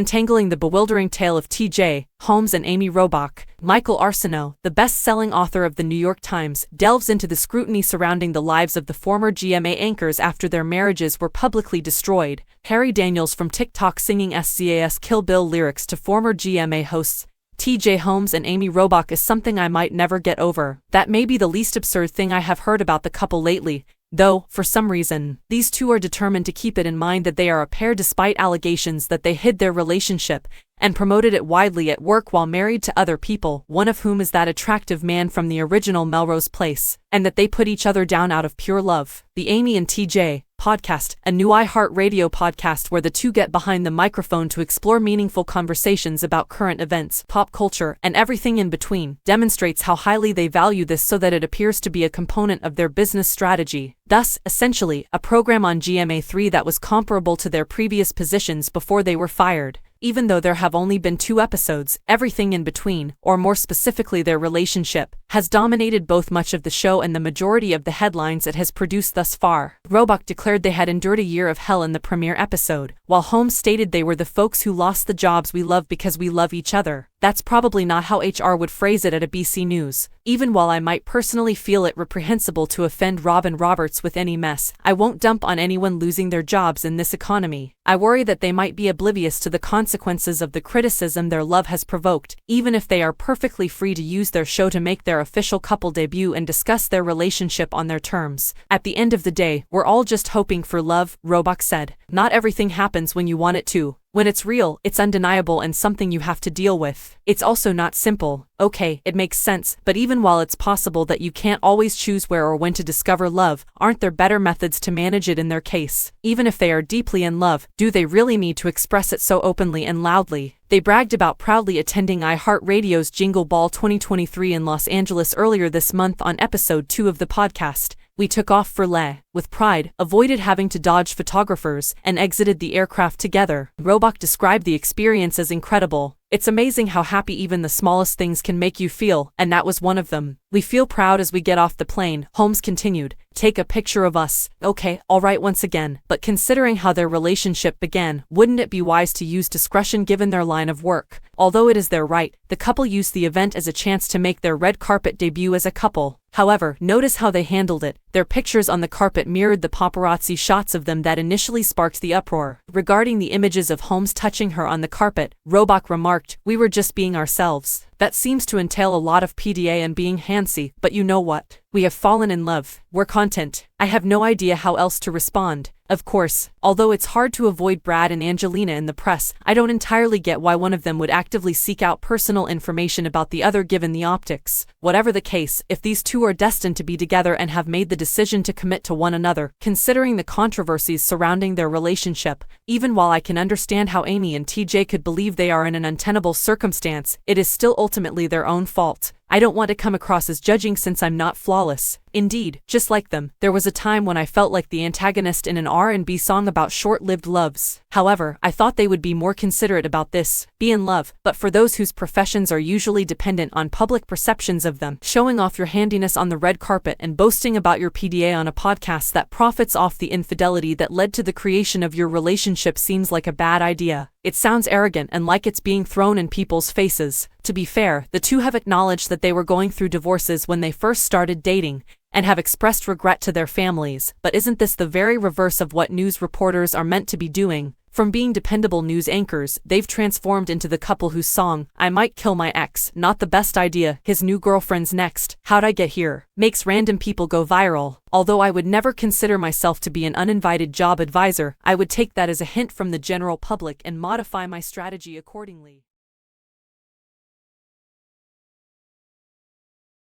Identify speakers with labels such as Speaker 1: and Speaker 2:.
Speaker 1: untangling the bewildering tale of TJ Holmes and Amy Robach. Michael Arsenault, the best-selling author of the New York Times, delves into the scrutiny surrounding the lives of the former GMA anchors after their marriages were publicly destroyed. Harry Daniels from TikTok singing SCAS Kill Bill lyrics to former GMA hosts TJ Holmes and Amy Robach is something I might never get over. That may be the least absurd thing I have heard about the couple lately, though, for some reason, these two are determined to keep it in mind that they are a pair despite allegations that they hid their relationship and promoted it widely at work while married to other people, one of whom is that attractive man from the original Melrose Place, and that they put each other down out of pure love. The Amy and TJ podcast, a new iHeartRadio podcast where the two get behind the microphone to explore meaningful conversations about current events, pop culture, and everything in between, demonstrates how highly they value this so that it appears to be a component of their business strategy. Thus, essentially, a program on GMA3 that was comparable to their previous positions before they were fired. Even though there have only been 2 episodes, everything in between, or more specifically their relationship, has dominated both much of the show and the majority of the headlines it has produced thus far. Robach declared they had endured a year of hell in the premiere episode, while Holmes stated they were the folks who lost the jobs we love because we love each other. That's probably not how HR would phrase it at a BC News. Even while I might personally feel it reprehensible to offend Robin Roberts with any mess, I won't dump on anyone losing their jobs in this economy. I worry that they might be oblivious to the consequences of the criticism their love has provoked, even if they are perfectly free to use their show to make their official couple debut and discuss their relationship on their terms. At the end of the day, we're all just hoping for love, Robach said. Not everything happens when you want it to. When it's real, it's undeniable and something you have to deal with. It's also not simple. Okay, it makes sense, but even while it's possible that you can't always choose where or when to discover love, aren't there better methods to manage it in their case? Even if they are deeply in love, do they really need to express it so openly and loudly? They bragged about proudly attending iHeartRadio's Jingle Ball 2023 in Los Angeles earlier this month on episode 2 of the podcast. We took off for Le, with pride, avoided having to dodge photographers, and exited the aircraft together. Robach described the experience as incredible. It's amazing how happy even the smallest things can make you feel, and that was one of them. We feel proud as we get off the plane, Holmes continued. Take a picture of us. Okay, alright once again, but considering how their relationship began, wouldn't it be wise to use discretion given their line of work? Although it is their right, the couple used the event as a chance to make their red carpet debut as a couple. However, notice how they handled it. Their pictures on the carpet mirrored the paparazzi shots of them that initially sparked the uproar. Regarding the images of Holmes touching her on the carpet, Robach remarked, "We were just being ourselves." That seems to entail a lot of PDA and being handsy, but you know what? We have fallen in love. We're content. I have no idea how else to respond. Of course, although it's hard to avoid Brad and Angelina in the press, I don't entirely get why one of them would actively seek out personal information about the other given the optics. Whatever the case, if these two are destined to be together and have made the decision to commit to one another, considering the controversies surrounding their relationship, even while I can understand how Amy and TJ could believe they are in an untenable circumstance, it is still ultimately their own fault. I don't want to come across as judging since I'm not flawless. Indeed, just like them, there was a time when I felt like the antagonist in an R&B song about short-lived loves. However, I thought they would be more considerate about this, be in love, but for those whose professions are usually dependent on public perceptions of them, showing off your handiness on the red carpet and boasting about your PDA on a podcast that profits off the infidelity that led to the creation of your relationship seems like a bad idea. It sounds arrogant and like it's being thrown in people's faces. To be fair, the two have acknowledged that they were going through divorces when they first started dating, and have expressed regret to their families, but isn't this the very reverse of what news reporters are meant to be doing? From being dependable news anchors, they've transformed into the couple whose song, "I Might Kill My Ex, Not the Best Idea, His New Girlfriend's Next, How'd I Get Here?" makes random people go viral. Although I would never consider myself to be an uninvited job advisor, I would take that as a hint from the general public and modify my strategy accordingly.